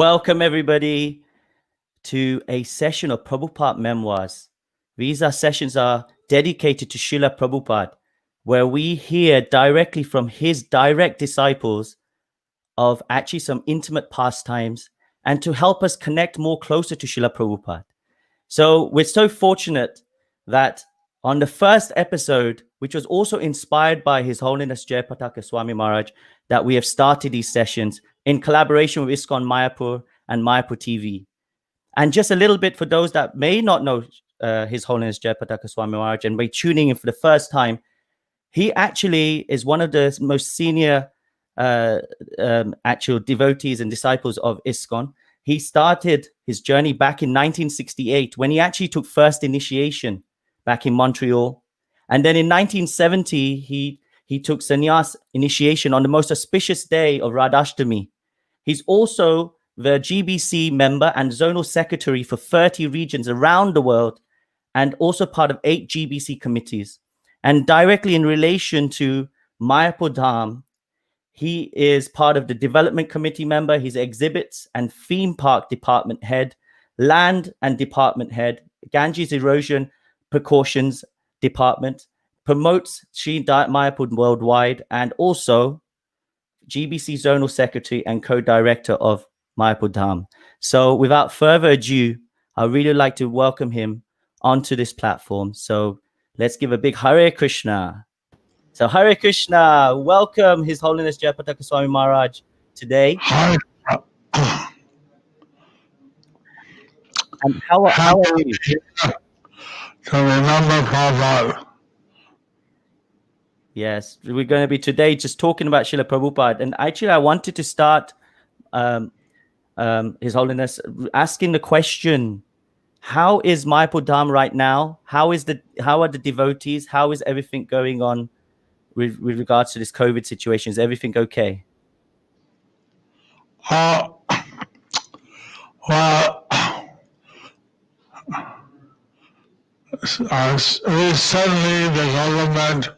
Welcome, everybody, to a session of Prabhupada Memoirs. These sessions are dedicated to Srila Prabhupada, where we hear directly from his direct disciples of actually some intimate pastimes and to help us connect more closer to Srila Prabhupada. So we're so fortunate that on the first episode, which was also inspired by His Holiness Jayapataka Swami Maharaj, that we have started these sessions in collaboration with ISKCON Mayapur and Mayapur TV. And just a little bit for those that may not know His Holiness Jayapataka Swami Maharaj and be tuning in for the first time, he actually is one of the most senior actual devotees and disciples of ISKCON. He started his journey back in 1968 when he actually took first initiation back in Montreal. And then in 1970, he took sannyas initiation on the most auspicious day of Radhashtami. He's also the GBC member and zonal secretary for 30 regions around the world, and also part of 8 GBC committees. And directly in relation to Mayapur Dham, he is part of the development committee member. He's exhibits and theme park department head, land and department head, Ganges erosion precautions department, promotes Sri Mayapur worldwide, and also GBC zonal secretary and co-director of Mayapur Dham. So without further ado, I really like to welcome him onto this platform. So let's give a big Hare Krishna. So Hare Krishna, welcome His Holiness Jayapataka Swami Maharaj today. Hi. And how are you? To remember Prabhupada. Yes, we're going to be today just talking about Srila Prabhupada. And actually, I wanted to start His Holiness asking the question, how is Mayapur Dham right now? How are the devotees? How is everything going on with regards to this COVID situation? Is everything okay? Well, recently the government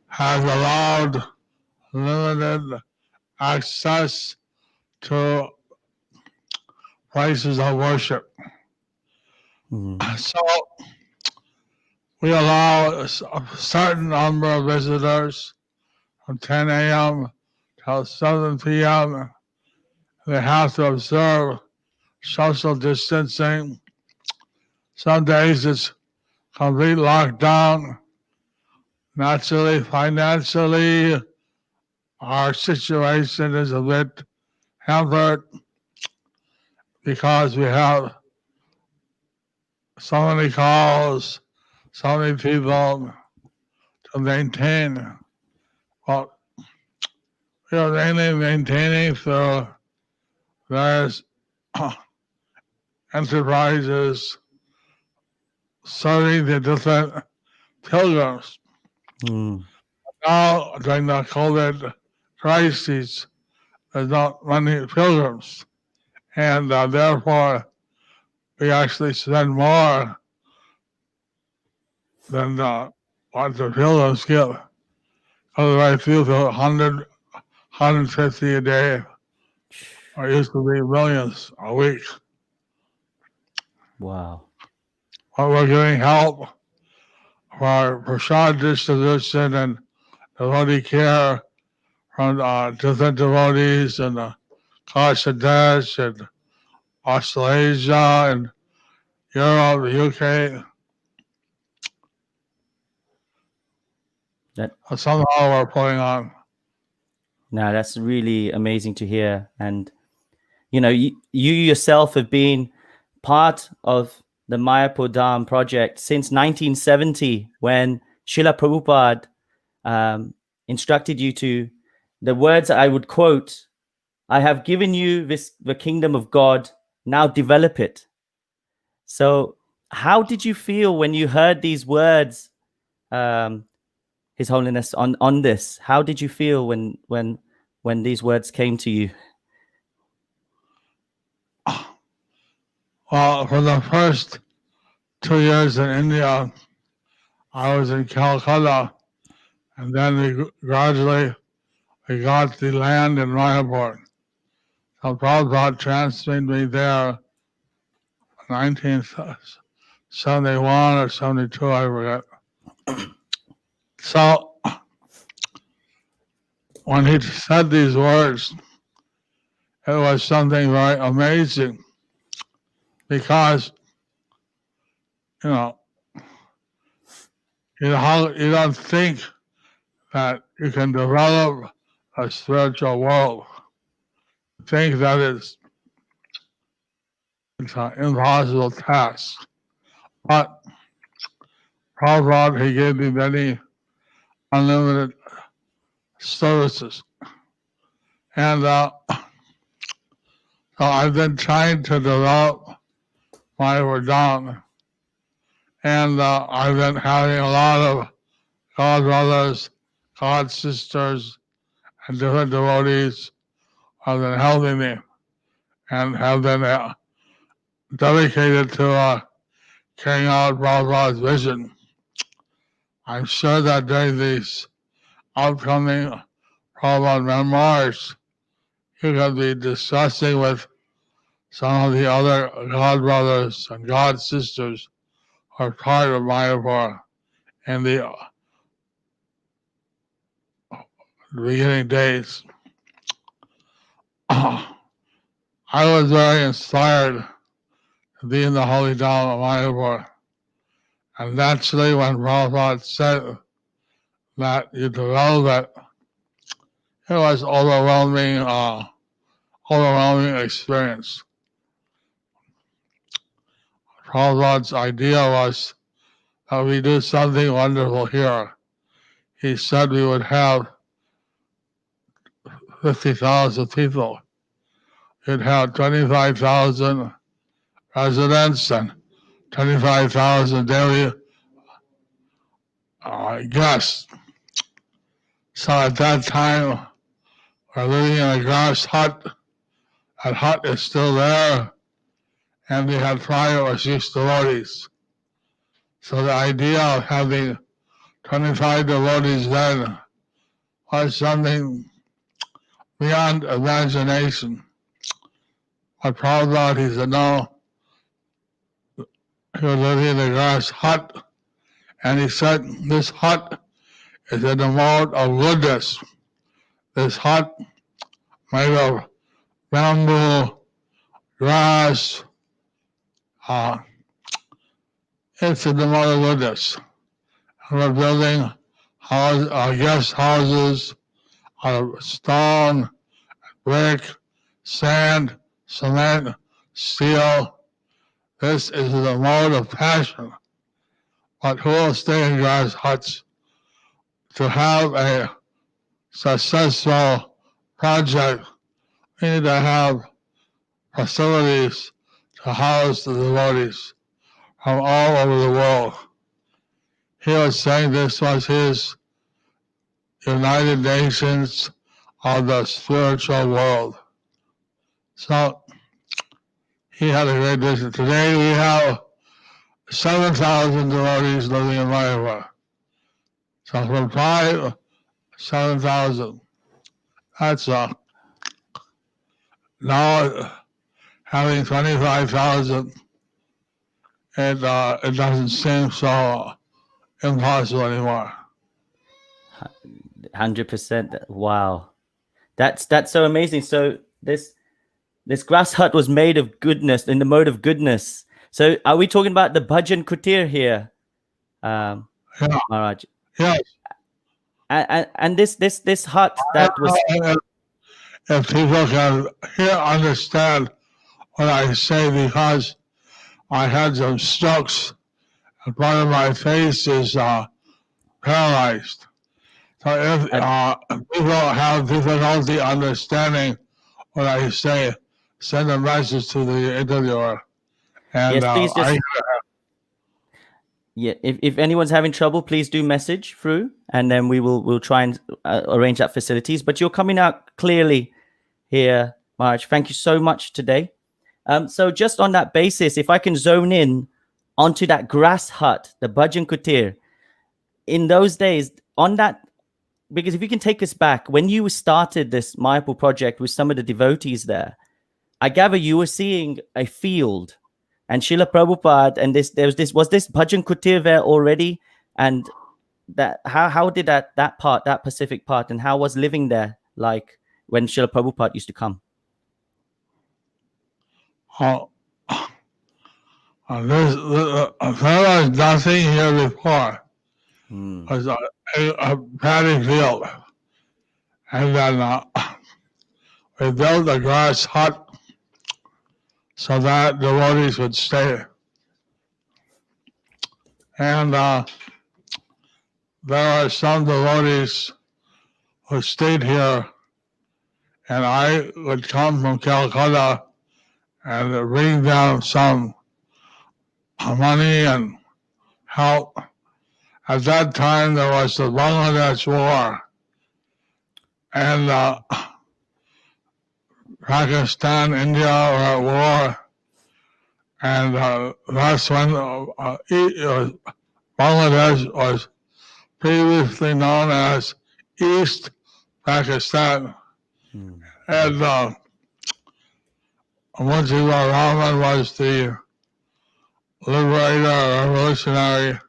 has allowed limited access to places of worship. So we allow a certain number of visitors from 10 a.m. till 7 p.m. They have to observe social distancing. Some days it's complete lockdown. Naturally, financially, our situation is a bit hampered because we have so many calls, so many people to maintain. Well, we are mainly maintaining through various enterprises serving the different pilgrims. Now, during the COVID crisis, there's not many pilgrims, and therefore we actually spend more than what the pilgrims give. Otherwise, few for 100, 150 a day, or used to be millions a week. Wow. But we're giving help for prasad distribution and devotee care from different devotees in Bangladesh and Australasia and Europe, the UK. Somehow we're pulling on. Now that's really amazing to hear. And you yourself have been part of the Mayapur Dham project since 1970, when Srila Prabhupada instructed you to, the words I would quote, "I have given you the kingdom of God, now develop it." So how did you feel when you heard these words, His Holiness, on this? How did you feel when these words came to you? Well, for the first 2 years in India, I was in Calcutta, and then we gradually got the land in Mayapur. So Prabhupada transferred me there 1971 or 72, I forget. So when he said these words, it was something very amazing because, you know, you don't think that you can develop a spiritual world. You think that it's an impossible task. But Prabhupada, he gave me many unlimited services. And so I've been trying to develop my Verdant. And I've been having a lot of God brothers, God sisters, and different devotees have been helping me and have been dedicated to carrying out Prabhupada's vision. I'm sure that during these upcoming Prabhupada Memoirs, you're going to be discussing with some of the other God brothers and God sisters who are part of Mayapur in the beginning days. I was very inspired to be in the Holy Dham of Mayapur. And naturally, when Prabhupada said that you develop it, it was overwhelming experience. Prabhupada's idea was that we do something wonderful here. He said we would have 50,000 people. We'd have 25,000 residents and 25,000 daily guests. So at that time, we're living in a grass hut. That hut is still there, and we had 5 or 6 devotees. So the idea of having 25 devotees then was something beyond imagination. But Prabhupada, he said, no, he was living in a grass hut, and he said, this hut is in the mode of goodness. This hut made of bamboo, grass, it's in the mode of goodness. And we're building guest houses out of stone, brick, sand, cement, steel. This is the mode of passion. But who will stay in grass huts? To have a successful project, we need to have facilities to house the devotees from all over the world. He was saying this was his United Nations of the spiritual world. So he had a great vision. Today we have 7,000 devotees living in Mayapur. So from 5, 7,000. That's now having 25,000. It doesn't seem so impossible anymore. 100%. Wow, that's so amazing. So this grass hut was made of goodness, in the mode of goodness. So are we talking about the Bhajan Kutir here, Yeah. Maharaj? Yes. And this hut that was. If people can understand what I say, because I had some strokes and part of my face is paralyzed. So if people have difficulty understanding what I say, send a message to the interviewer. And Yes, please just. Yeah, if anyone's having trouble, please do message through, and then we'll try and arrange that facilities. But you're coming out clearly here, Maharaj. Thank you so much today. So just on that basis, if I can zone in onto that grass hut, the Bhajan Kutir, in those days, on that, because if you can take us back, when you started this Mayapur project with some of the devotees there, I gather you were seeing a field, and Srila Prabhupada, and was this Bhajan Kutir there already, and that how did that Pacific part, and how was living there like when Srila Prabhupada used to come? There was nothing here before. It was a paddy field. And then we built a grass hut so that devotees would stay. And there are some devotees who stayed here, and I would come from Calcutta and bring them some money and help. At that time, there was the Bangladesh War, and Pakistan, India were at war, and that's when Bangladesh was previously known as East Pakistan. And Mujibur Rahman was the liberator, revolutionary,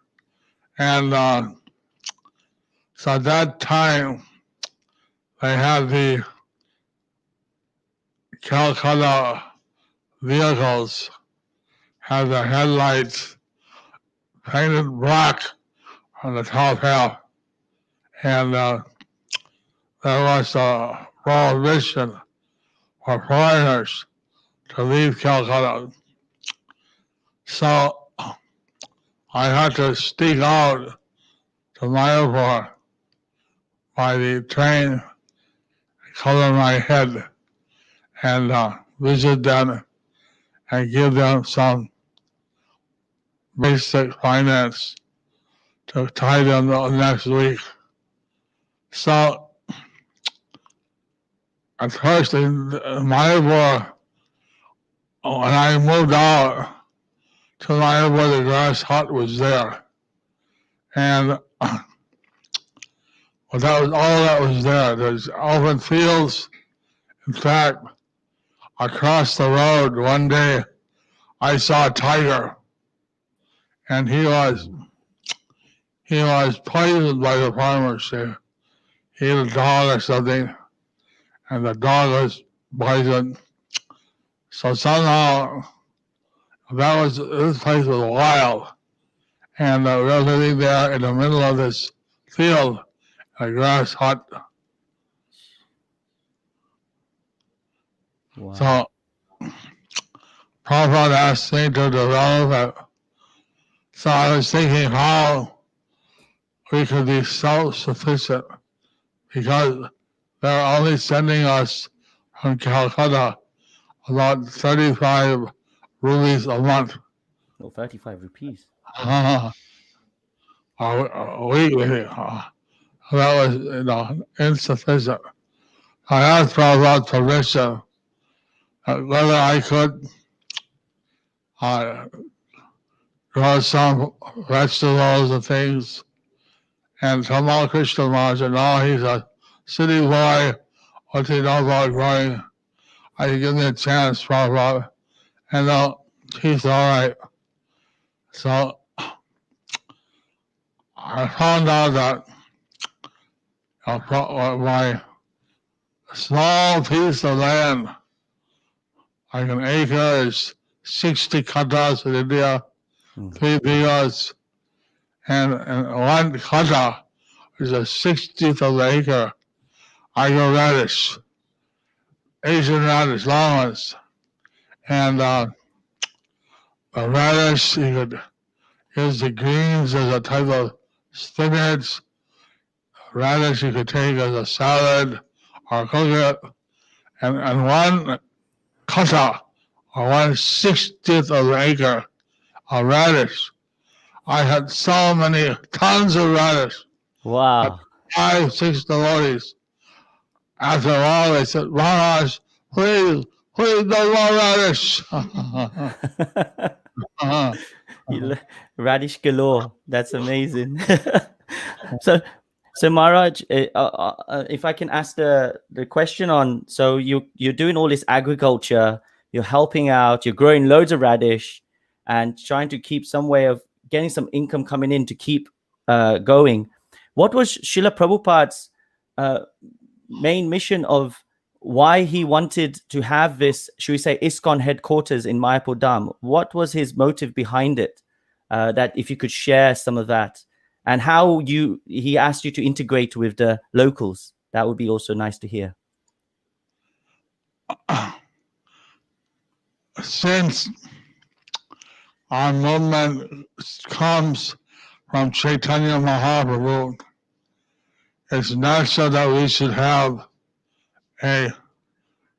and so at that time they had the Calcutta vehicles had their headlights painted black on the top half, and there was a prohibition for foreigners to leave Calcutta. So I had to sneak out to Mayapur by the train, cover my head, and visit them and give them some basic finance to tie them the next week. So at first in Mayapur, when I moved out to Mayapur, the grass hut was there. And well, that was all that was there. There's open fields. In fact, across the road one day, I saw a tiger, and he was poisoned by the farmers there. He had a dog or something, and the dog was poisoned. So somehow, this place was wild, and we were living there in the middle of this field, a grass hut. Wow. So Prabhupada asked me to develop it. So I was thinking how we could be self-sufficient, because they're only sending us from Calcutta about 35 rupees a month. Oh, 35 rupees. A week, maybe. That was, insufficient. I asked Prabhupada permission whether I could grow some vegetables and things. And Tamal Krishna Maharaj said, no, he's a city boy. What do you know about growing? I can give me a chance, Prabhupada. And he's all right. So I found out that my small piece of land, like an acre, is 60 katas in India, 3 bighas, and 1 kata is a 60th of an acre. I grow radish, Asian radish, long ones. And the radish, you could use the greens as a type of spinach. Radish you could take as a salad or cook it. And 1 kata, or 1/60th of an acre of radish. I had so many tons of radish. Wow. 5, 6 devotees. After a while, they said, Maharaj, please, no more radish. Radish galore. That's amazing. So Maharaj, if I can ask the question on, so you're doing all this agriculture, you're helping out, you're growing loads of radish and trying to keep some way of getting some income coming in to keep going. What was Srila Prabhupada's main mission of why he wanted to have this, should we say, ISKCON headquarters in Mayapur Dham? What was his motive behind it? That if you could share some of that, and how he asked you to integrate with the locals, that would be also nice to hear. Since our movement comes from Chaitanya Mahaprabhu, it's natural that we should have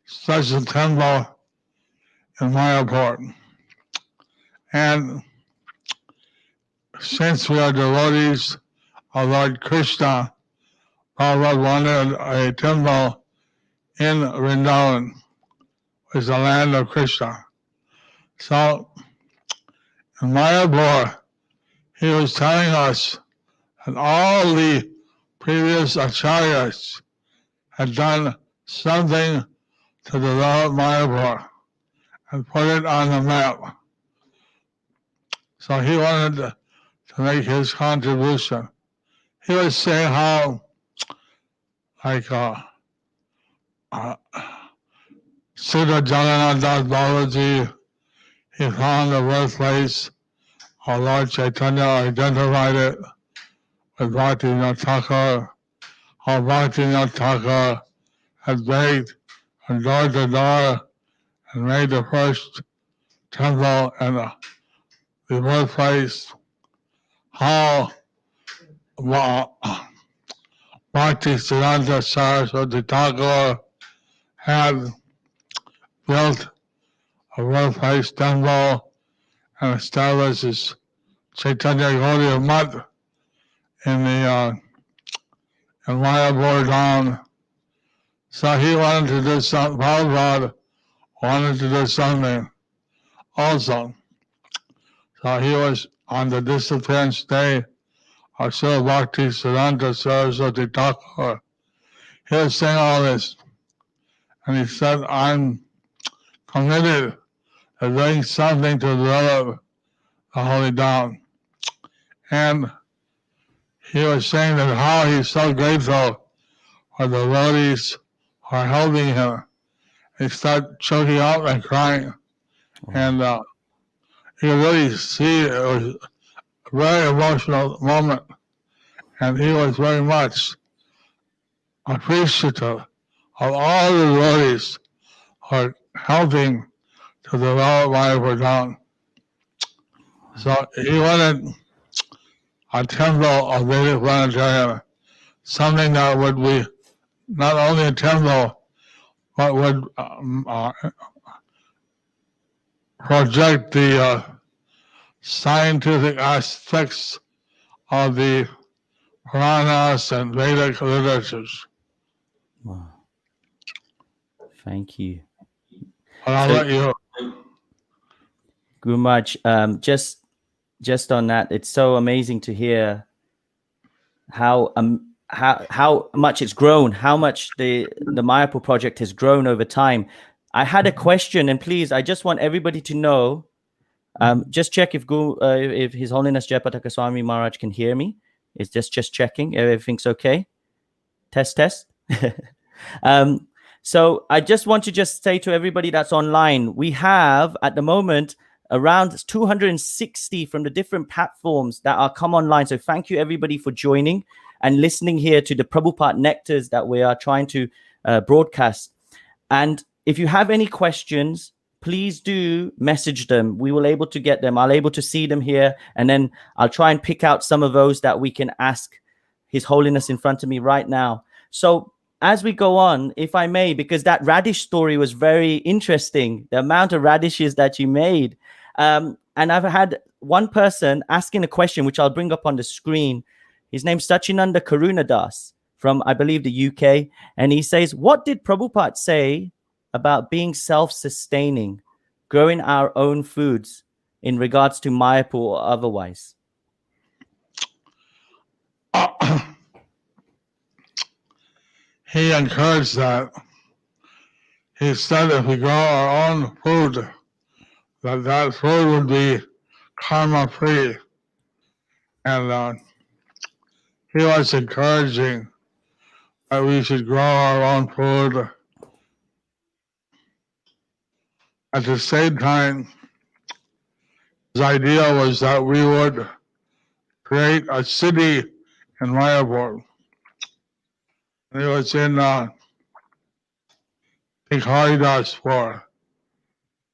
such a temple in Mayapur. And since we are devotees of Lord Krishna, Prabhupada wanted a temple in Vrindavan, which is the land of Krishna. So in Mayapur, he was telling us that all the previous acharyas had done something to develop Mayapur and put it on the map. So he wanted to make his contribution. He was saying how, like, Siddha Jagannath Das Babaji, he found the birthplace of Lord Chaitanya, identified it with Bhaktivinoda Thakur, how Bhaktivinoda Thakur had begged from door to door and made the first temple and the birthplace, how Bhaktisiddhanta Saraswati Thakur had built a birthplace temple and established his Chaitanya Gaudiya Math in the in Mayapur Dham. So he wanted to do something. Prabhupada wanted to do something also. So he was on the disappearance day of Srila Bhaktisiddhanta Saraswati Thakur. He was saying all this, and he said, I'm committed to doing something to develop the Holy Dham. And he was saying that how he's so grateful for the devotees who are helping him. He started choking up and crying. And you could really see it was a very emotional moment. And he was very much appreciative of all the devotees who are helping to develop Mayapur Dham. So he wanted a temple of Vedic planetarium, something that would be not only a temple, but would project the scientific aspects of the Puranas and Vedic literatures. Wow. Thank you. But I'll let you. Guru Maharaj, just on that, it's so amazing to hear how much it's grown, how much the Mayapur project has grown over time. I had a question, and please, I just want everybody to know. Just check if His Holiness Jayapataka Swami Maharaj can hear me. It's just checking. Everything's okay. Test. So I just want to just say to everybody that's online, we have at the moment around 260 from the different platforms that are come online. So thank you everybody for joining and listening here to the Prabhupada Nectars that we are trying to broadcast. And if you have any questions, please do message them. We will able to get them. I'll able to see them here. And then I'll try and pick out some of those that we can ask His Holiness in front of me right now. So as we go on, if I may, because that radish story was very interesting, the amount of radishes that you made. And I've had one person asking a question, which I'll bring up on the screen. His name's Sachinanda Karunadas from, I believe, the UK. And he says, what did Prabhupada say about being self-sustaining, growing our own foods in regards to Mayapur or otherwise? He encouraged that. he said if we grow our own food, that food would be karma free. And he was encouraging that we should grow our own food. At the same time, his idea was that we would create a city in Mayapur. And it was in Haridas.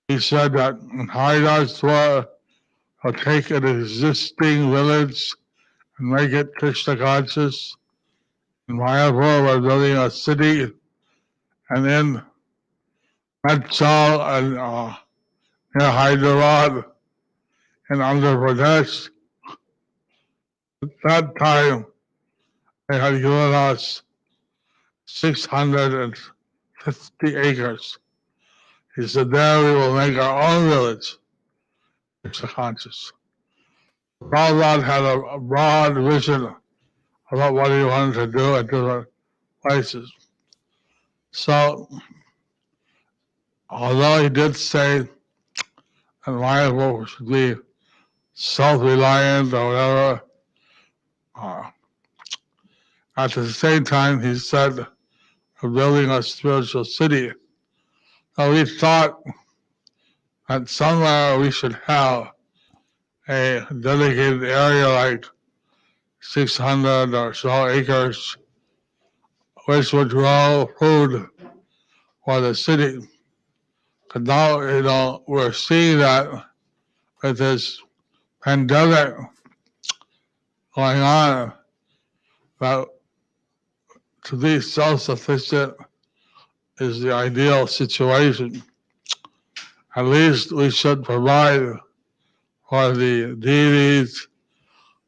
He said that in Haridas will take an existing village and make it Krishna conscious. In Mayapur, we're building a city, and in Metzal and near Hyderabad in Andhra Pradesh, at that time they had given us 650 acres. He said, there we will make our own village, Krishna conscious. Prabhupada had a broad vision about what he wanted to do at different places. So, although he did say that Mayapur should be self-reliant or whatever, at the same time he said we're building a spiritual city. So we thought that somewhere we should have a dedicated area like 600 or so acres, which would grow food for the city. But now, we're seeing that with this pandemic going on, that to be self-sufficient is the ideal situation. At least we should provide for the deities,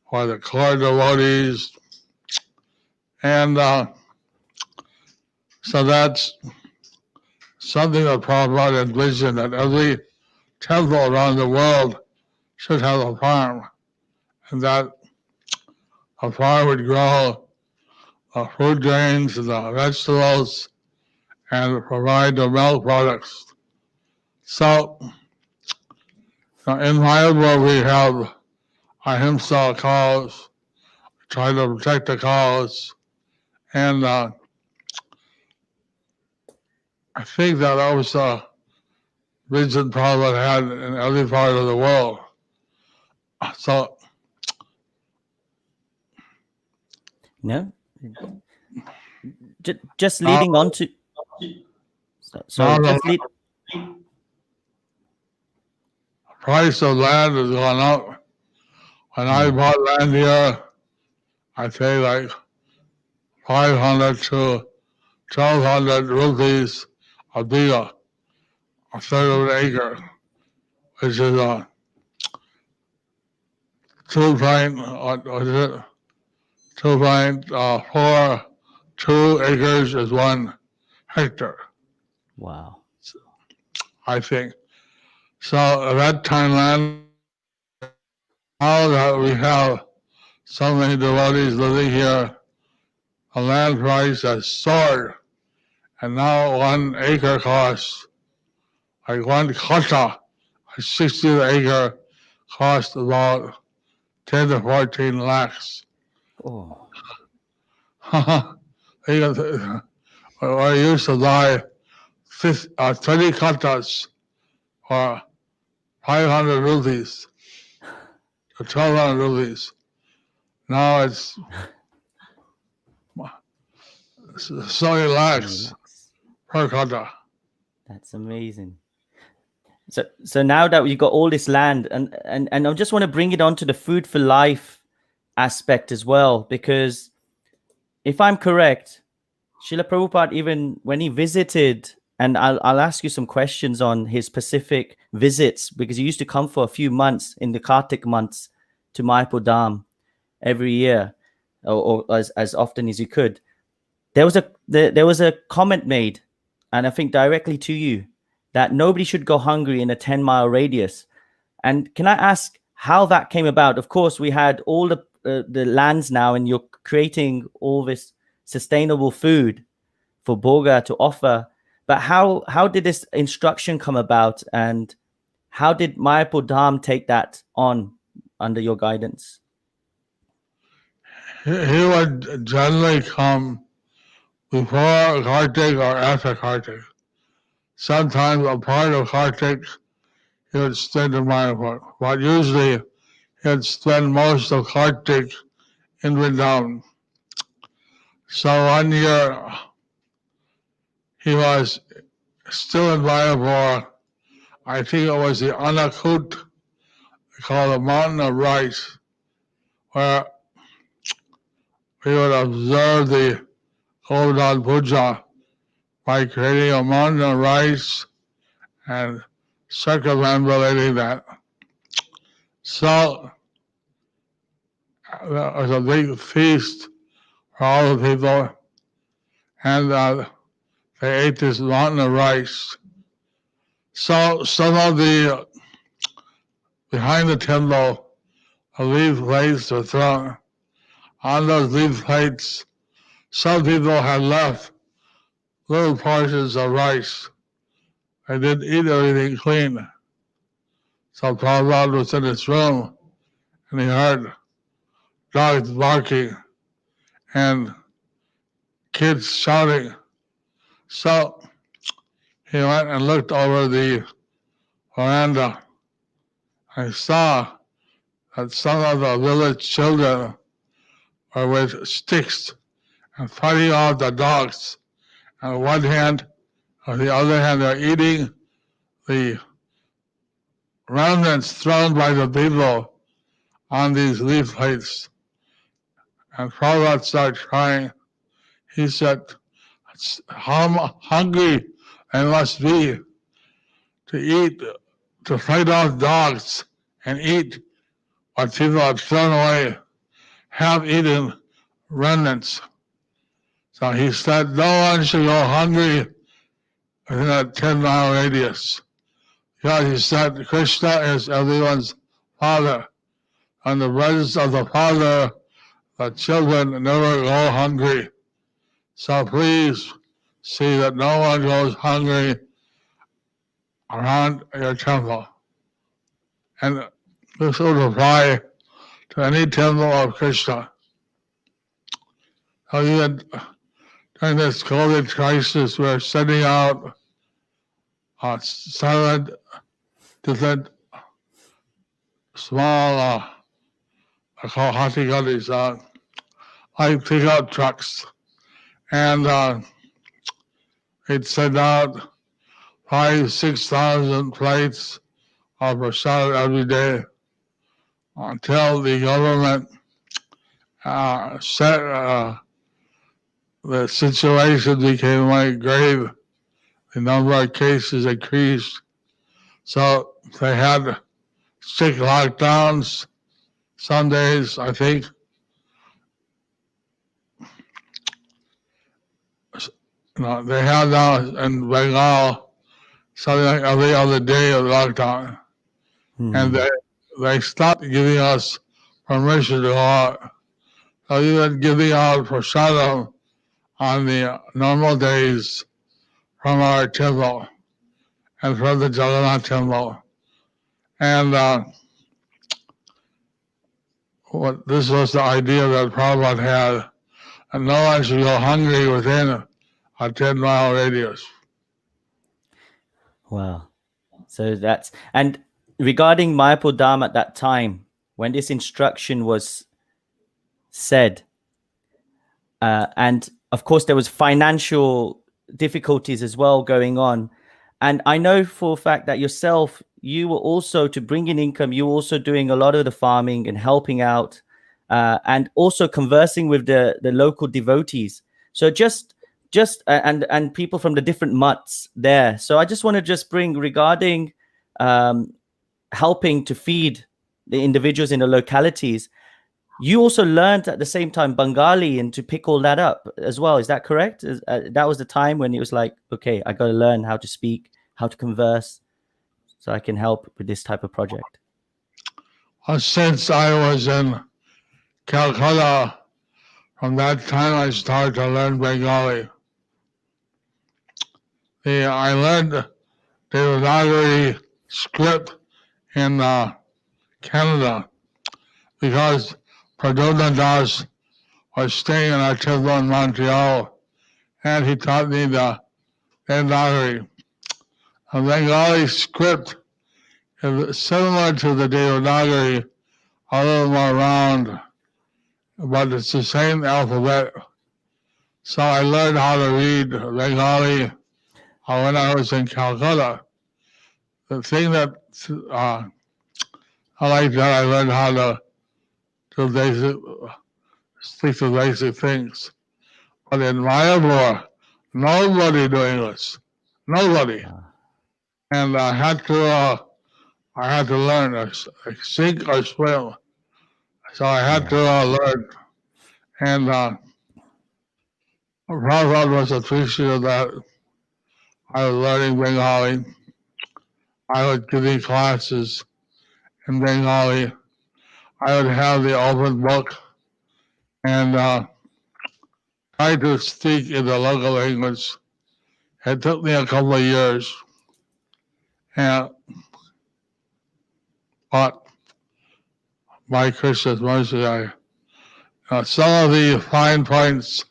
for the core devotees, and so that's something that Prabhupada envisioned, that every temple around the world should have a farm, and that a farm would grow food grains and the vegetables and provide the milk products. So in Mayapur we have ahimsa cows, try to protect the cows, and I think that was a vision Prabhupada had in every part of the world. So No, just leading on to. So just lead. Price of land has gone up. When I bought land here, I pay like 500 to 1,200 rupees a biga, a third of an acre, which is a 2.42 acres is 1 hectare. Wow. I think. So at that time, land, now that we have so many devotees living here, the land price has soared, and now 1 acre costs, like 1 kata, a 60 acre costs about 10 to 14 lakhs. Oh. I used to buy 20 katas for 500 rupees to 1,200 rupees. Now it's 70 lakhs per kata. That's amazing. So now that we've got all this land, and I just want to bring it on to the food for life aspect as well, because if I'm correct, Srila Prabhupada, even when he visited, and I'll ask you some questions on his specific visits, because he used to come for a few months in the Kartik months to Mayapur Dham every year, or as often as he could. There was a comment made, and I think directly to you, that nobody should go hungry in a 10-mile radius. And can I ask how that came about? Of course, we had all the lands now, and you're creating all this sustainable food for Bhoga to offer. But how did this instruction come about, and how did Mayapur Dham take that on under your guidance? He would generally come before Kartik or after Kartik. Sometimes a part of Kartik he would spend in Mayapur, but usually he would spend most of Kartik in Vrindavan. So one year he was still in Mayapur. I think it was the Anakut, called the Mountain of Rice, where we would observe the Govardhan Puja by creating a mountain of rice and circumambulating that. So there was a big feast for all the people, and they ate this mountain of rice. So some of the, behind the temple, the leaf plates were thrown. On those leaf plates, some people had left little portions of rice. They didn't eat everything clean. So Prabhupada was in his room, and he heard dogs barking and kids shouting. So he went and looked over the veranda. I saw that some of the village children were with sticks and fighting off the dogs. On one hand, on the other hand, they're eating the remnants thrown by the people on these leaf plates. And Prabhupada started crying. He said, how hungry they must be to eat, to fight off dogs and eat what people have thrown away, half-eaten remnants. So he said, no one should go hungry within a 10-mile radius. Because he said, Krishna is everyone's father. On the presence of the father, the children never go hungry. So please see that no one goes hungry around your temple. And this would apply to any temple of Krishna. So even during this COVID crisis, we're sending out 7 different small, I call hati gullies, like pickup trucks. And we'd send out 5,000-6,000 plates of prasad every day until the government said the situation became like grave. The number of cases increased. So they had strict lockdowns. Some days, I think, they had now in Bengal something like every other day of lockdown. And they stopped giving us permission to go out. So even giving out prasadam on the normal days from our temple and from the Jagannath temple. And this was the idea that Prabhupada had, and no one should go hungry within a 10-mile radius. Wow. So that's, and regarding Mayapur Dham at that time, when this instruction was said, and of course there was financial difficulties as well going on. And I know for a fact that yourself, you were also, to bring in income, you were also doing a lot of the farming and helping out, and also conversing with the local devotees. So just and people from the different mutts there. So I just want to just bring regarding helping to feed the individuals in the localities. You also learned at the same time Bengali and to pick all that up as well. Is that correct? That was the time when it was like, okay, I got to learn how to speak, how to converse, so I can help with this type of project. Well, since I was in Calcutta, from that time I started to learn Bengali. I learned the Devanagari script in Canada because Prabhupada Das was staying in our temple in Montreal, and he taught me the Devanagari. The Bengali script is similar to the Devanagari, a little more round, but it's the same alphabet. So I learned how to read Bengali when I was in Calcutta. The thing that I like that I learned how to do basic, speak to basic things. But in Mayapur, nobody knew English, nobody, and I had to learn sink or swim. So I had to learn, and Prabhupada was appreciative that I was learning Bengali. I was giving classes in Bengali. I would have the open book and try to speak in the local language. It took me a couple of years, but by Krishna's mercy, some of the fine points,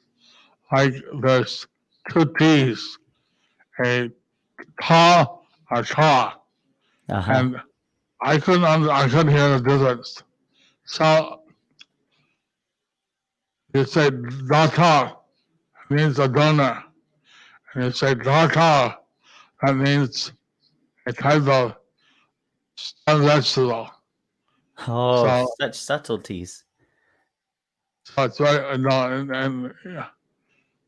like there's two T's, a ta, a ta, and I couldn't hear the difference. So you say data means a donor, and you say data, that means a type of stem vegetable. Oh, such subtleties. So it's very, and yeah.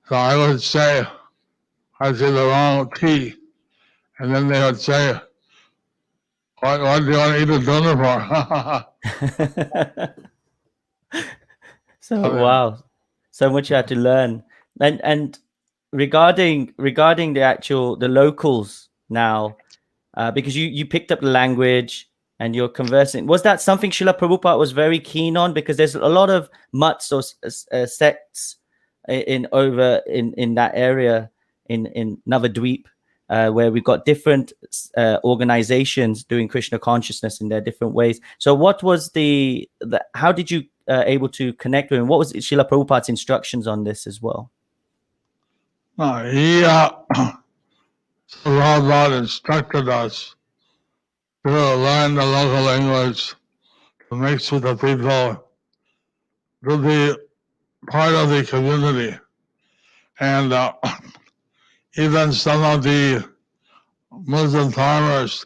So I would say the wrong tea, and then they would say, what do you want to eat a donor for? So wow, so much you had to learn. And regarding the locals now, because you picked up the language and you're conversing, was that something Srila Prabhupada was very keen on? Because there's a lot of mutts or sects in that area in Navadweep, where we've got different organizations doing Krishna consciousness in their different ways. So what was how did you able to connect with him? What was Srila Prabhupada's instructions on this as well? Prabhupada instructed us to learn the local language, to mix with the people, to be part of the community. And even some of the Muslim farmers,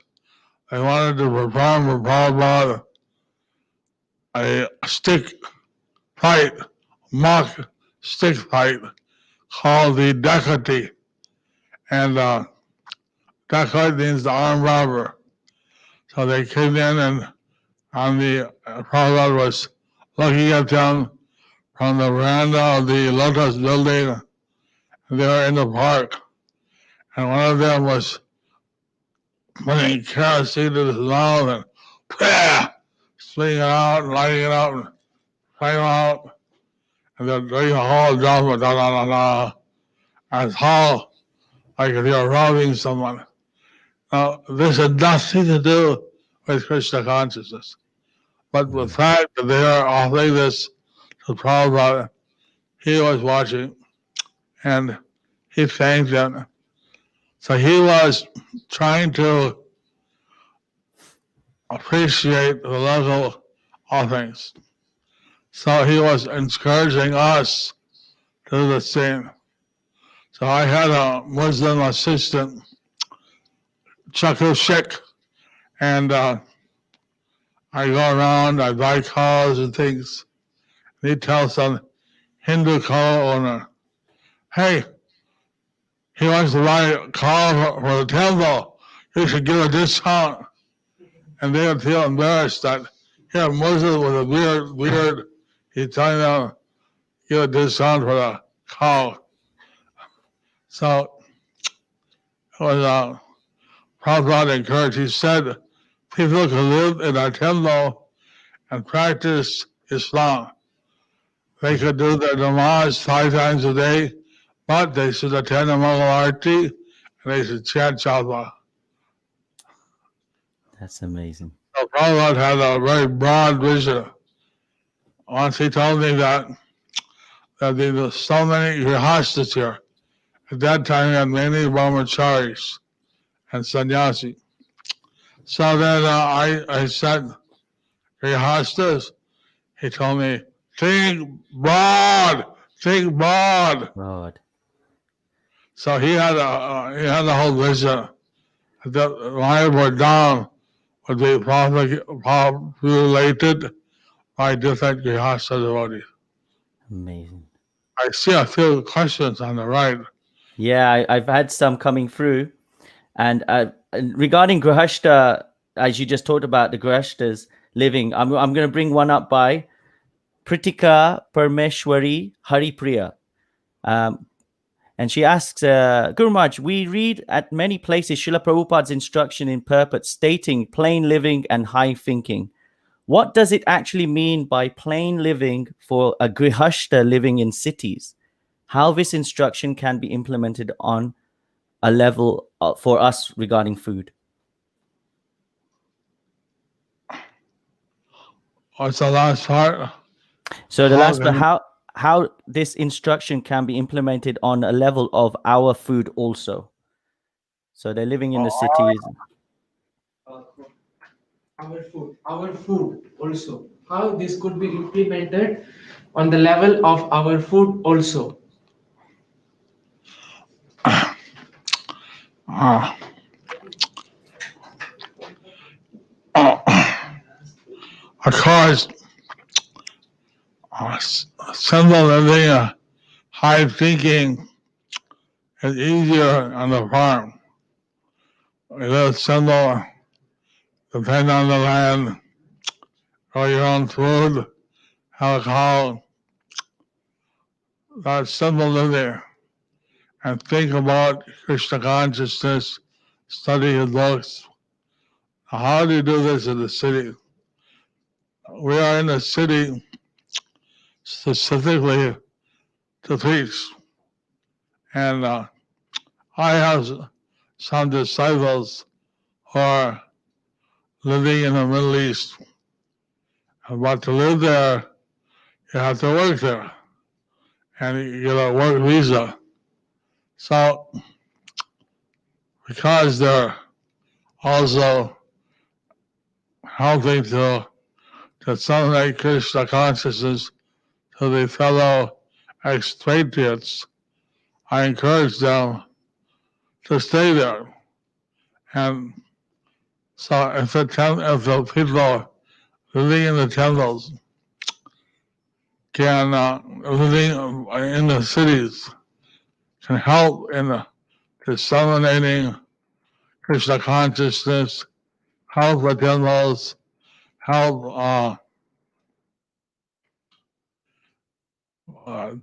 they wanted to perform for Prabhupada a stick fight, mock stick fight, called the Dakati. And Dakati means the armed robber. So they came in, and the Prabhupada was looking at them from the veranda of the Lotus building. They were in the park, and one of them was putting kerosene in his mouth and swinging it out and lighting it up and flying out, and then doing a whole jump of da-da-da-da, as how like if you're robbing someone. Now, this had nothing to do with Krishna consciousness, but the fact that they are offering this to Prabhupada, he was watching, and he thanked them. So he was trying to appreciate the local offerings. So he was encouraging us to do the same. So I had a Muslim assistant, Chaku Sheikh, and I go around, I buy cars and things. And he tells some Hindu car owner, hey, he wants to buy a car for the temple, you should give a discount. And they would feel embarrassed that here, Muslim with a beard, he's telling them, give a discount for the car. So it was Prabhupada encouraged. He said people can live in our temple and practice Islam. They could do their namaz 5 times a day, but they should attend a Mangal Arti and they should chant japa. That's amazing. So Prabhupada had a very broad vision. Once he told me that there were so many grihastas here. At that time, he had many brahmacharis and sannyasi. So then I said, grihastas? He told me, think broad, think broad. God. So he had a whole vision that life or down would be populated by different grihasta devotees. Amazing. I see a few questions on the right. Yeah, I've had some coming through. And regarding Grihashta, as you just talked about the Grihashtas living, I'm going to bring one up by Pritika Parmeshwari Haripriya. And she asks, Guru Maharaj, we read at many places Srila Prabhupada's instruction in purport stating plain living and high thinking. What does it actually mean by plain living for a Grihashta living in cities? How this instruction can be implemented on a level for us regarding food? What's the last part? So the last part, how this instruction can be implemented on a level of our food also. So they're living in the cities. Our food also. How this could be implemented on the level of our food also. Of course, simple living, high thinking is easier on the farm. We live simple, depend on the land, grow your own food, have a cow. That's simple living. And think about Krishna consciousness, study his books. How do you do this in the city? We are in the city specifically to teach. And I have some disciples who are living in the Middle East. But to live there, you have to work there. And you get a work visa. So, because they're also helping to disseminate Krishna consciousness to the fellow expatriates, I encourage them to stay there. And so if the people living in the temples can, living in the cities, can help in disseminating Krishna consciousness, help the temples, help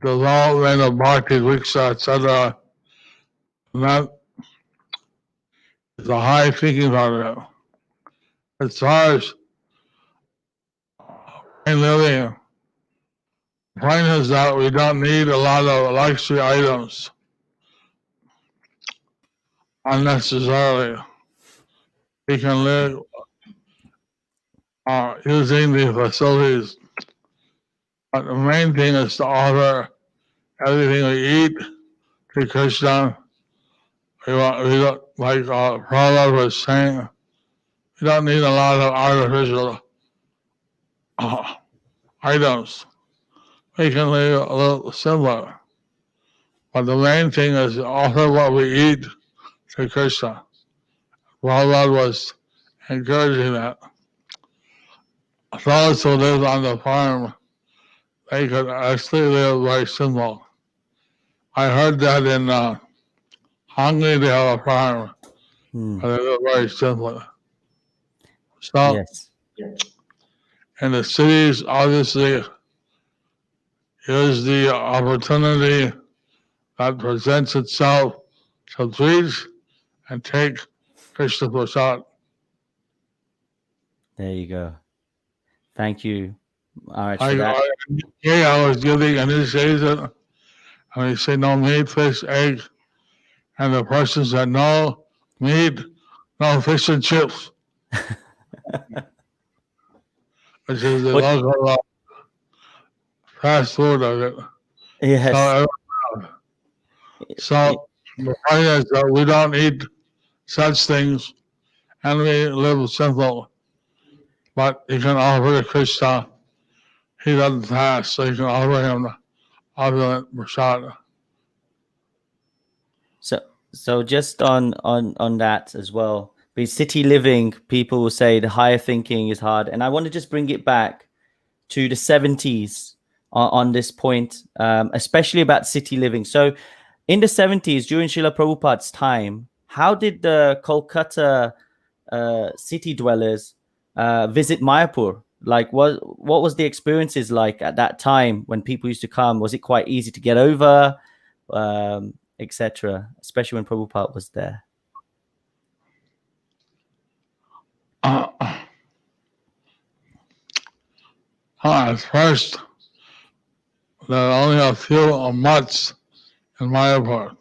development of bhakti viksha, etc. And that is a high thinking part of it. As far as plain living, the point is that we don't need a lot of luxury items unnecessarily. We can live using the facilities. But the main thing is to offer everything we eat to Krishna. We don't, like Prabhupada was saying, we don't need a lot of artificial items. We can live a little simpler. But the main thing is to offer what we eat to Krishna. Prabhupada was encouraging that. Those who live on the farm, they could actually live very simple. I heard that in Hungary they have a farm, but they live very simple. So Yes. in the cities, obviously, is the opportunity that presents itself to preach and take Krishna Prasad. There you go. Thank you, Maharaj, for I that. was giving initiation, and we say no meat, fish, egg, And the person said, no meat, no fish and chips, which is the What? local fast food of it. Yes. So the point is that we don't eat such things and we live simple. But you can offer to Krishna. He doesn't fast, so you can offer him the opulent prasad. So just on that as well. Because city living, people will say the higher thinking is hard, and I want to just bring it back to the 70s on this point, especially about city living. So in the 70s, during Srila Prabhupada's time, how did the Kolkata city dwellers visit Mayapur? Like, what was the experiences like at that time when people used to come? Was it quite easy to get over, etc., especially when Prabhupada was there? At first, there were only a few mutts in Mayapur.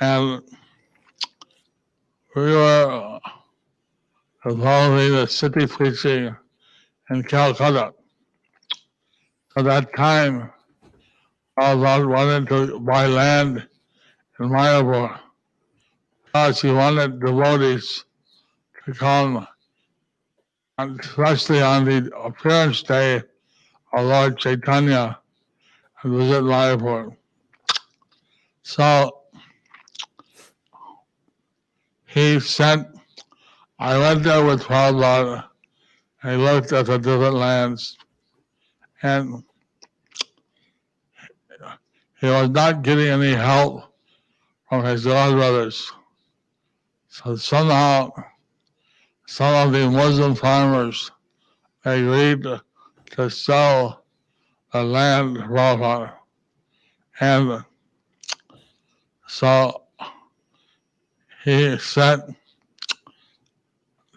And we were following the city preaching in Calcutta. At that time, Prabhupada wanted to buy land in Mayapur because he wanted devotees to come, especially on the appearance day of Lord Chaitanya, and visit Mayapur. So I went there with Prabhupada, and he looked at the different lands, and he was not getting any help from his godbrothers. So somehow, some of the Muslim farmers agreed to sell the land to Prabhupada. And so he sent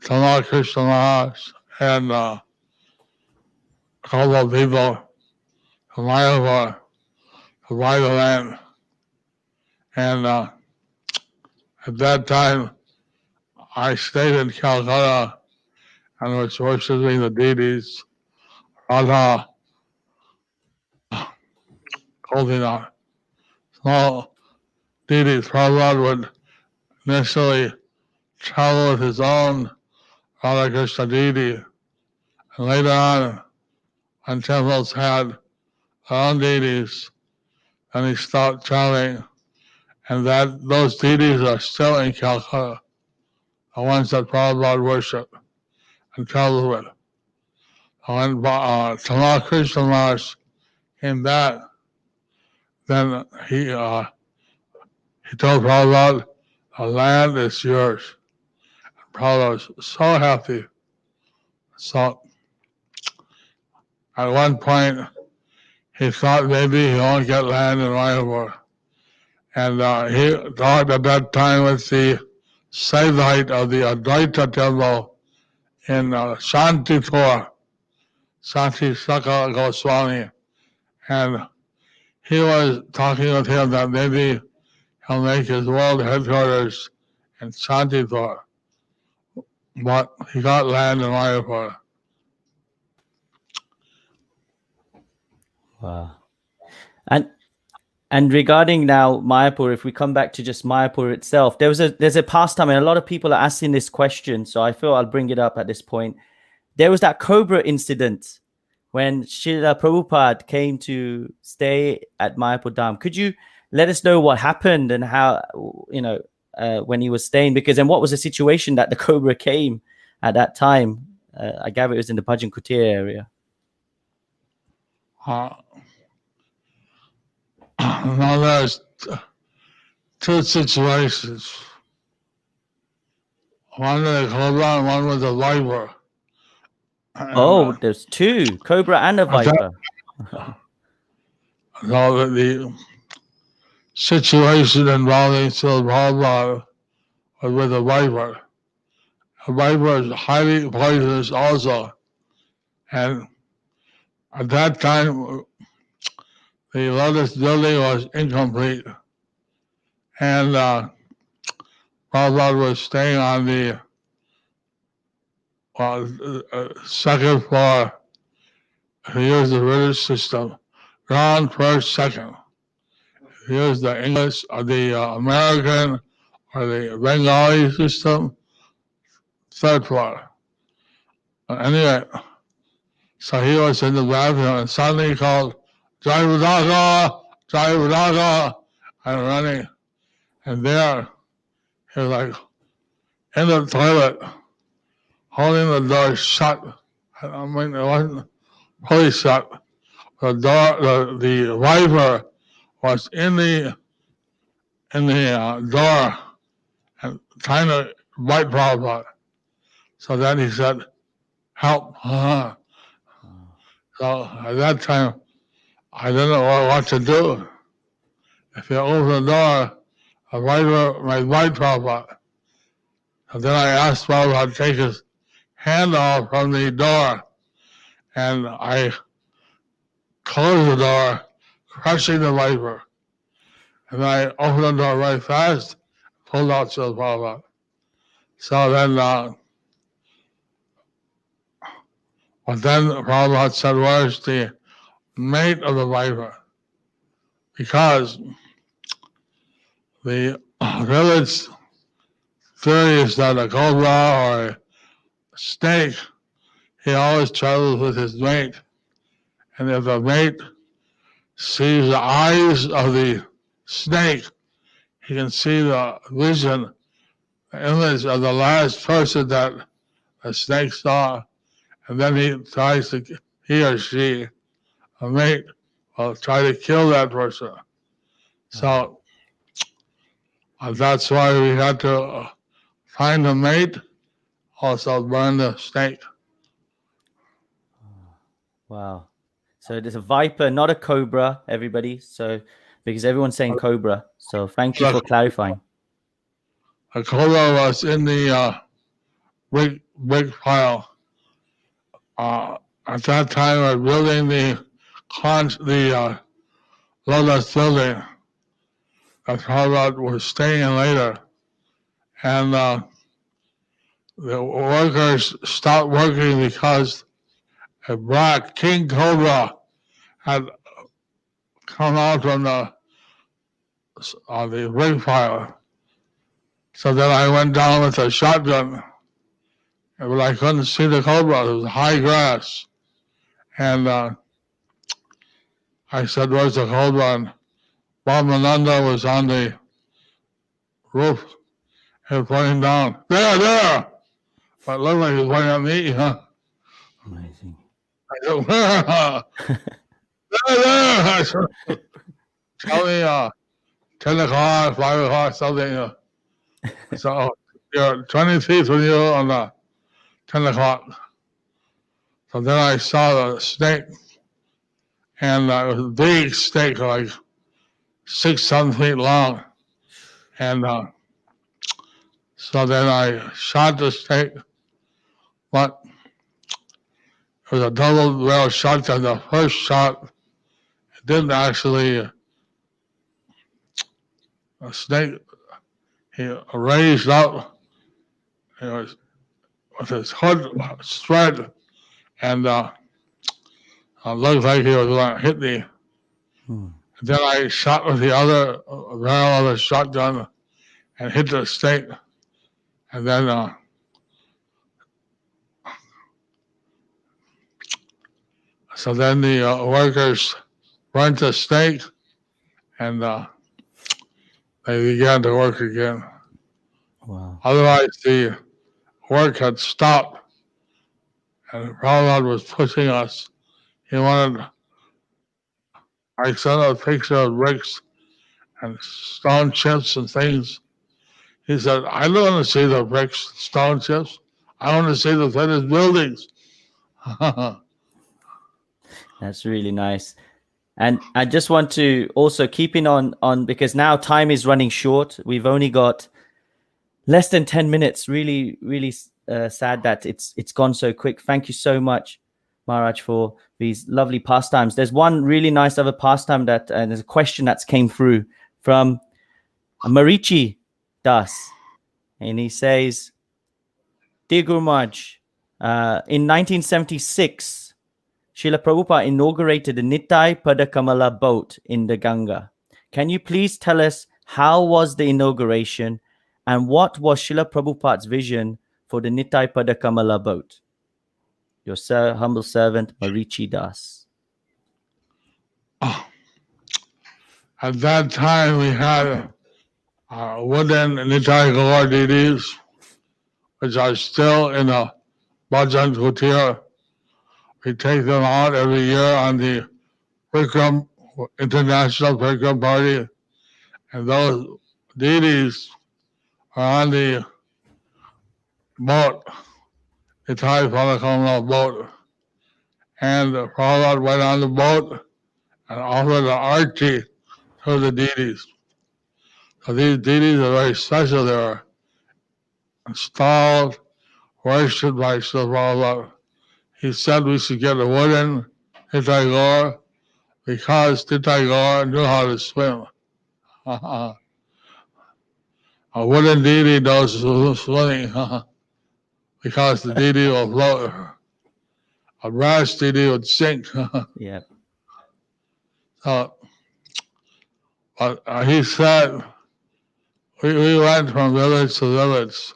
Tamal Krishna Maharaj and a couple of people to Mayapur to buy the land. And at that time, I stayed in Calcutta and was worshiping the deities, Radha, Gopinath. Small deities. Prabhupada would initially travel with his own Radha Krishna deity. And later on, when temples had their own deities, then he stopped traveling. And those deities are still in Calcutta, the ones that Prabhupada worshiped and traveled with. When Tamal Krishna Maharaj came back, then he told Prabhupada, the land is yours. And Prabhupada was so happy. So at one point, he thought maybe he won't get land in Mayapur. And he talked at that time with the Saivite of the Advaita temple in Shantipur, Jayapataka Swami. And he was talking with him that maybe he'll make his world headquarters in Shantipur. But he got land in Mayapur. Wow. And regarding now Mayapur, if we come back to just Mayapur itself, there's a pastime, and a lot of people are asking this question, so I feel I'll bring it up at this point. There was that cobra incident when Srila Prabhupada came to stay at Mayapur Dham. Could you let us know what happened and how, when he was staying? Because then what was the situation that the cobra came at that time? I gather it was in the Bhajan Kutir area. Now there's two situations. One with a cobra and one with a viper. And, there's two, cobra and a viper. So the situation involving Srila Prabhupada was with a viper. A viper is highly poisonous also. And at that time, the lotus building was incomplete. And Prabhupada was staying on the second floor. He used the British system, ground, first, second. He used the English or the American or the Bengali system, third floor. Anyway, so he was in the bathroom and suddenly he called, Jayapataka, Jayapataka, and running. And there, he was like in the toilet, holding the door shut. I mean, it wasn't fully shut. The door, the wiper was in the door and trying to bite Prabhupada. So then he said, help. So at that time, I didn't know what to do. If you open the door, a wiper might bite Prabhupada. And then I asked Prabhupada to take his hand off from the door, and I closed the door, crushing the wiper. And I opened the door very fast, pulled out Srila Prabhupada. So then, but then Prabhupada said, where's the mate of the viper? Because the village theory is that a cobra or a snake, he always travels with his mate. And if the mate sees the eyes of the snake, he can see the vision, the image of the last person that the snake saw. And then he or she, a mate, will try to kill that person. So that's why we had to find a mate, also burn the snake. Wow. So there's a viper, not a cobra, everybody. So because everyone's saying cobra. So thank you for clarifying. A cobra was in the big pile. At that time, we were building the Lotus building that Prabhupada was staying in later. And the workers stopped working because a black king cobra had come out from the rig pile. So then I went down with a shotgun, but I couldn't see the cobra. It was high grass. And I said, where's the cobra? And Bhavananda was on the roof and pointing down. There! But it looked like he was pointing at me, huh? Amazing. I said, where? There! I said, tell me 10 o'clock, 5 o'clock, something. So you're 20 feet from you on 10 o'clock. So then I saw the snake, and it was a big snake, like 6, 7 feet long. And so then I shot the snake, but it was a double barrel shotgun. The first shot, it didn't actually, the snake, he raised up, was with his hood spread, and it looked like he was going to hit me. Then I shot with the other barrel of the shotgun and hit the snake. And then so then the workers burnt the snake, and they began to work again. Wow. Otherwise, the work had stopped, and Prabhupada was pushing us. He wanted, I sent a picture of bricks and stone chips and things. He said, I don't want to see the bricks, stone chips. I want to see the finished buildings. That's really nice. And I just want to also keeping on because now time is running short. We've only got less than 10 minutes. Really, really sad that it's gone so quick. Thank you so much, Maharaj, for these lovely pastimes. There's one really nice other pastime that there's a question that's came through from Marichi Das, and he says, Dear Guru Maharaj, in 1976, Srila Prabhupada inaugurated the Nittai Padakamala boat in the Ganga. Can you please tell us how was the inauguration and what was Srila Prabhupada's vision for the Nittai Padakamala boat? Your humble servant, Marichi Das. At that time, we had wooden Nitai Gaur deities, which are still in a Bhajan Kutir. We take them out every year on the Vikram International Vikram Party, and those deities are on the boat, the Thai Palakamala boat. And Prabhupada went on the boat and offered the arti to the deities. So these deities are very special. They are installed, worshipped by Srila Prabhupada. He said we should get a wooden Nitai Gaur because Nitai Gaur knew how to swim. A wooden deity knows swimming because the deity will float. A brass deity would sink. Yeah. So, but he said we went from village to village,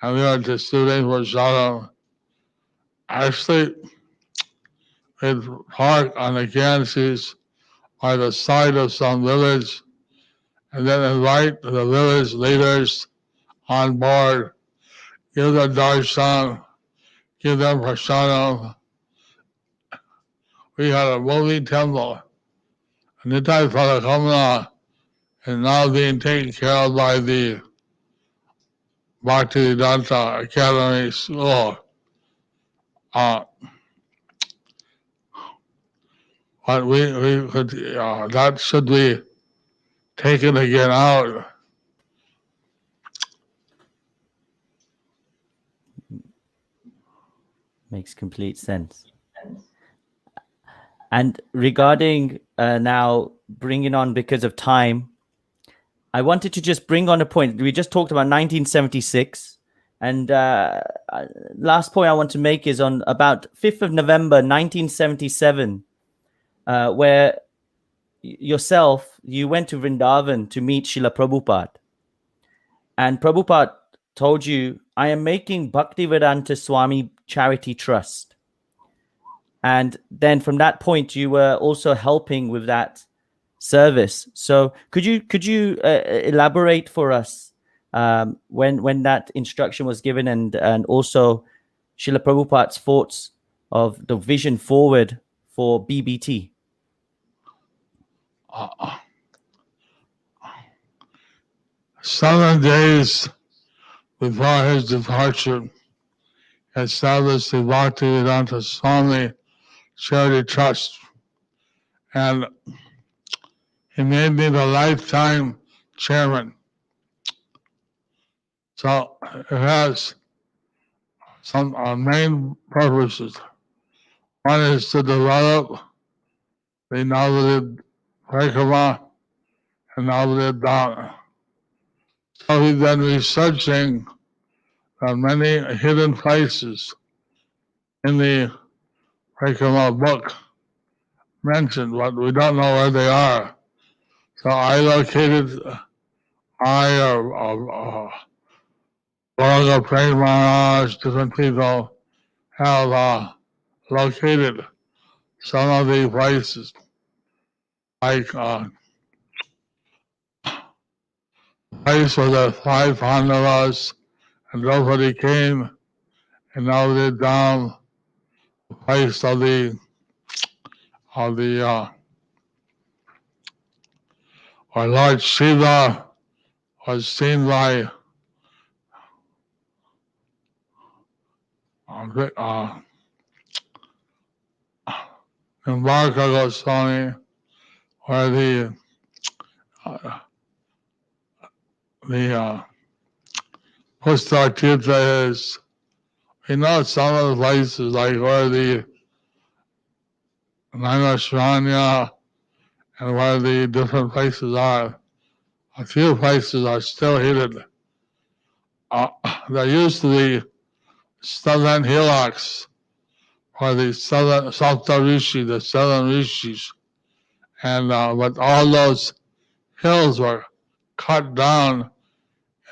and we were distributing prasadam. Actually, we'd park on the Ganges by the side of some village, and then invite the village leaders on board, give them darshan, give them prasadam. We had a moving temple. Nitai Palakamala is now being taken care of by the Bhaktivedanta Academy School. But we could, that should be taken again out. Makes complete sense. And regarding now bringing on, because of time, I wanted to just bring on a point. We just talked about 1976. And last point I want to make is on about 5th of November, 1977, where yourself, you went to Vrindavan to meet Srila Prabhupada. And Prabhupada told you, I am making Bhaktivedanta Swami Charity Trust. And then from that point, you were also helping with that service. So could you elaborate for us when that instruction was given, and also Srila Prabhupada's thoughts of the vision forward for BBT? 7 days before his departure, he established the Bhaktivedanta Swami Charity Trust, and he made me the lifetime chairman. So it has some main purposes. One is to develop the Navadip Parikrama and Navadip Dana. So he's been researching many hidden places in the Parikrama book mentioned, but we don't know where they are. So I located, Gauraga Prem Maharaj, different people have located some of these places, like place where the 5 Pandavas and Draupadi came, and now they're down the place of the where Lord Shiva was seen by Jayapataka Goswami, where the Pustar Tirtha is. We know some of the places, like where the Nainashvanya and where the different places are a few places are still heated. There used to be 7 hillocks for the Sapta Rishi, the 7 rishis, and but all those hills were cut down,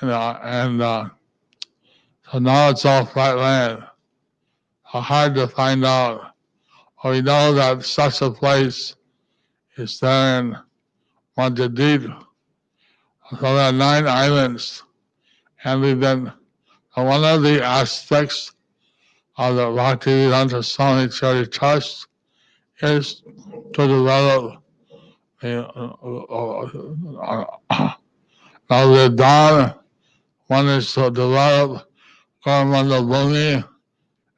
and so now it's all flat land. Hard to find out. Well, we know that such a place is there in Montedit. So there are 9 islands, and we've been one of the aspects of the Bhaktivedanta Swami Charity Trust is to develop the Dharma. One is to develop Karmanda Bhumi,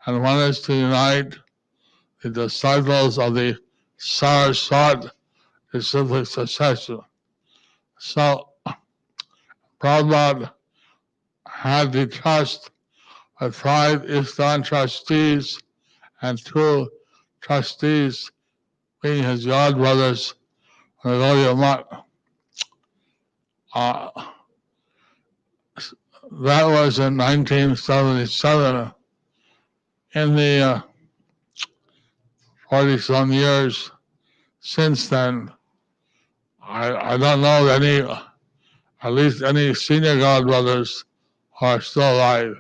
and one is to unite the disciples of the Saraswat disciplic succession. So Prabhupada had the trust of 5 ISKCON trustees and 2 trustees being his godbrothers from the Gaudiya Math. That was in 1977. In the 40-some years since then, I don't know any, at least any senior godbrothers who are still alive.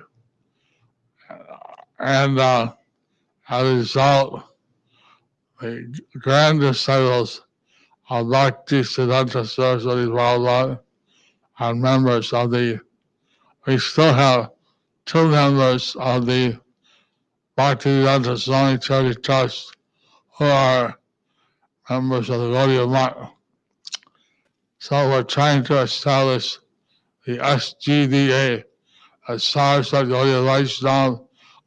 And as a result, the grand disciples of Bhakti Siddhanta Saraswati Prabhupada are members of we still have 2 members of the Bhaktivedanta Swami Charity Trust who are members of the Gaudiya Math. So we're trying to establish the SGDA, a Saraswati Gaudiya Vaishnava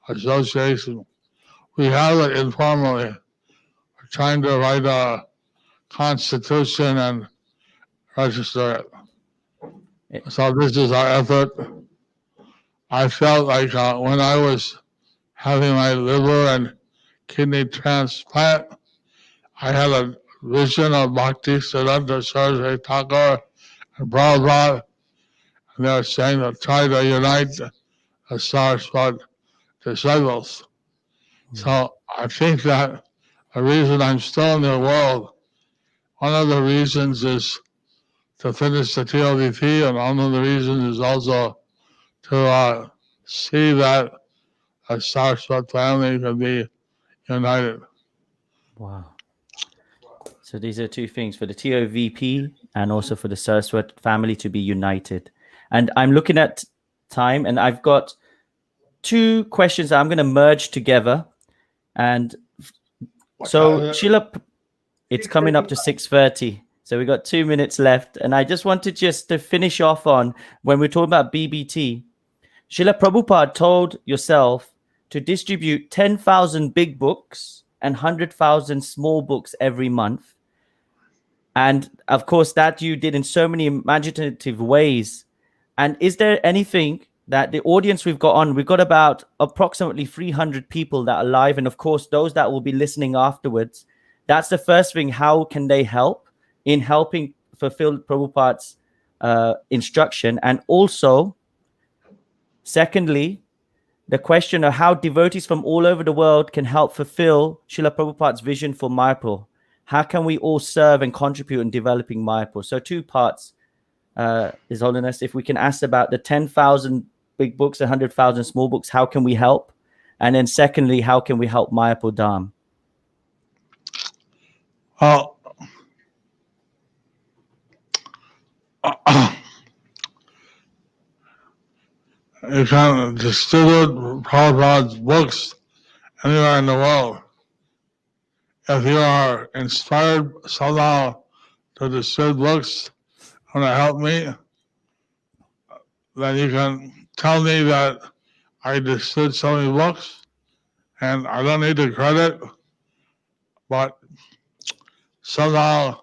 Association. We have it informally. We're trying to write a constitution and register it. So this is our effort. I felt like when I was having my liver and kidney transplant, I had a vision of Bhakti Siddhanta Saraswati Thakur and Prabhupada, and they were saying to try to unite the Saraswati disciples. So I think that the reason I'm still in the world, one of the reasons is to finish the TLDP, and one of the reasons is also to see that a Saraswati family can be united. Wow. So these are 2 things for the TOVP and also for the Saraswat family to be united. And I'm looking at time, and I've got 2 questions that I'm going to merge together. And so Sheila, it's coming up to 6:30. So we got 2 minutes left. And I just wanted to finish off on when we're talking about BBT. Srila Prabhupada told yourself to distribute 10,000 big books and 100,000 small books every month. And of course, that you did in so many imaginative ways. And is there anything that the audience we've got about approximately 300 people that are live. And of course, those that will be listening afterwards. That's the first thing. How can they help in helping fulfill Prabhupada's instruction? And also, secondly, the question of how devotees from all over the world can help fulfill Srila Prabhupada's vision for Mayapur. How can we all serve and contribute in developing Mayapur? So 2 parts, His Holiness. If we can ask about the 10,000 big books, 100,000 small books, how can we help? And then secondly, how can we help Mayapur Dham? You can distribute Prabhupada's books anywhere in the world. If you are inspired somehow to distribute books, want to help me, then you can tell me that I distribute so many books, and I don't need the credit, but somehow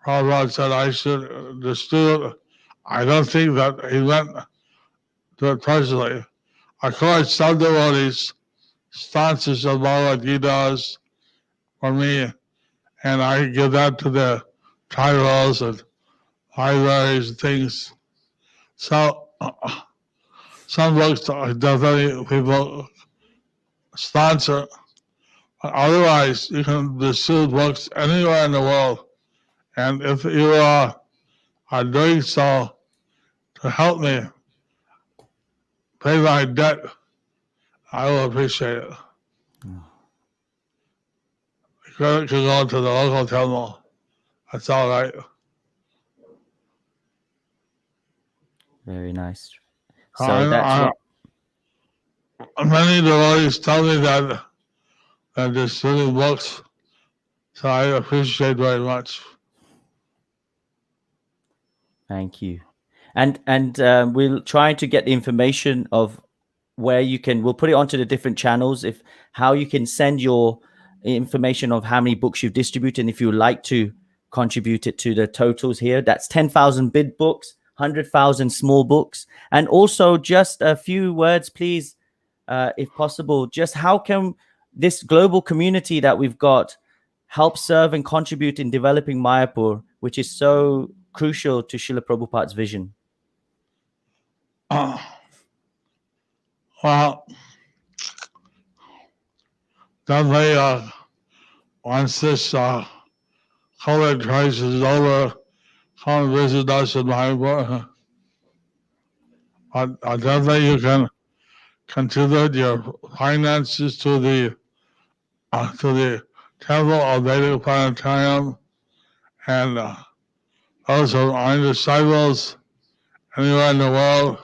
Prabhupada said I should distribute. I don't think that he meant to it personally. Of course, some devotees sponsors of Bhagavad Gita's for me, and I give that to the tribals and libraries, things. So some books are definitely people sponsor. But otherwise, you can distribute books anywhere in the world. And if you are doing so to help me pay my debt, I will appreciate it. Credit can go to the local temple. That's all right. Very nice. So that's what, many devotees tell me that they're distributing books, so I appreciate very much. thank you. And we'll try to get the information of where you can, we'll put it onto the different channels, if how you can send your information of how many books you've distributed, and if you would like to contribute it to the totals here. That's 10,000 big books, 100,000 small books. And also just a few words, please, if possible, just how can this global community that we've got help serve and contribute in developing Mayapur, which is so crucial to Srila Prabhupada's vision? Well, definitely once this COVID crisis is over, come visit us in Mayapur. Definitely you can contribute your finances to the temple of Vedic Planetarium, and those who are disciples anywhere in the world.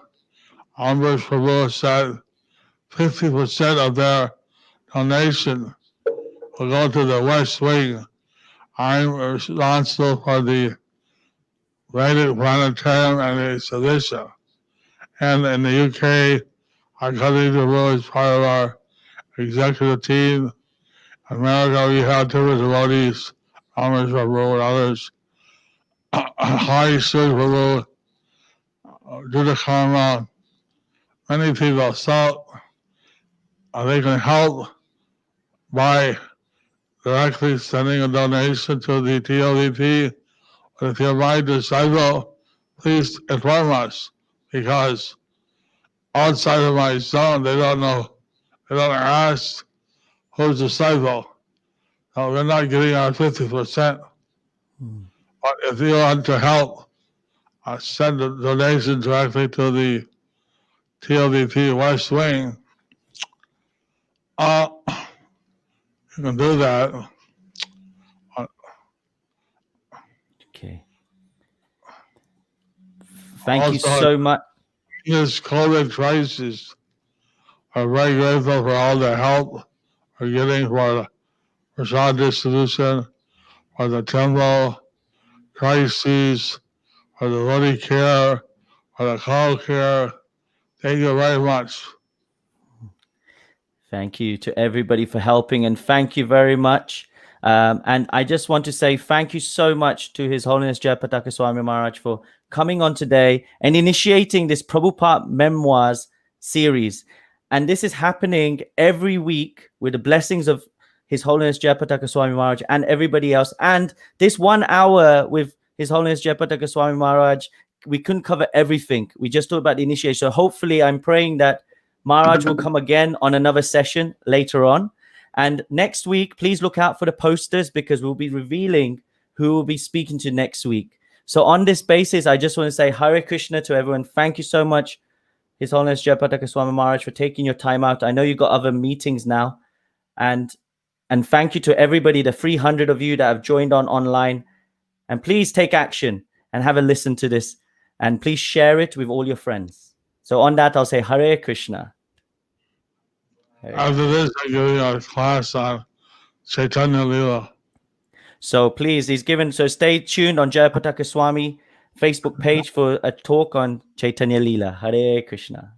Amber Prabhu said 50% of their donation will go to the West Wing. I'm responsible for the Vedic Planetarium and the exhibition. And in the UK, our country Prabhu is part of our executive team. In America, we have different devotees, Amber Prabhu and others. Hari Sri Prabhu, Judah Karma, many people. So they can help by directly sending a donation to the TLVP. But if you're my disciple, please inform us, because outside of my zone, they don't know, they don't ask who's disciple. So we're not getting our 50%. But if you want to help, send a donation directly to the TLVP West Wing. You can do that. Okay. Thank you Also, so much. This COVID crisis, I'm very grateful for all the help we're getting for prasad distribution, for the temple crises, for the body care, for the call care. Thank you very much. Thank you to everybody for helping, and thank you very much. And I just want to say thank you so much to His Holiness Jayapataka Swami Maharaj for coming on today and initiating this Prabhupada Memoirs series. And this is happening every week with the blessings of His Holiness Jayapataka Swami Maharaj and everybody else. And this 1 hour with His Holiness Jayapataka Swami Maharaj, we couldn't cover everything. We just talked about the initiation. So hopefully I'm praying that Maharaj will come again on another session later on. And next week, please look out for the posters, because we'll be revealing who we'll be speaking to next week. So on this basis, I just want to say Hare Krishna to everyone. Thank you so much, His Holiness Jayapataka Swami Maharaj, for taking your time out. I know you've got other meetings now. And thank you to everybody, the 300 of you that have joined online. And please take action and have a listen to this. And please share it with all your friends. So on that, I'll say Hare Krishna. After this, I'm giving a class on Chaitanya Leela. So please, so stay tuned on Jayapataka Swami Facebook page for a talk on Chaitanya Leela. Hare Krishna.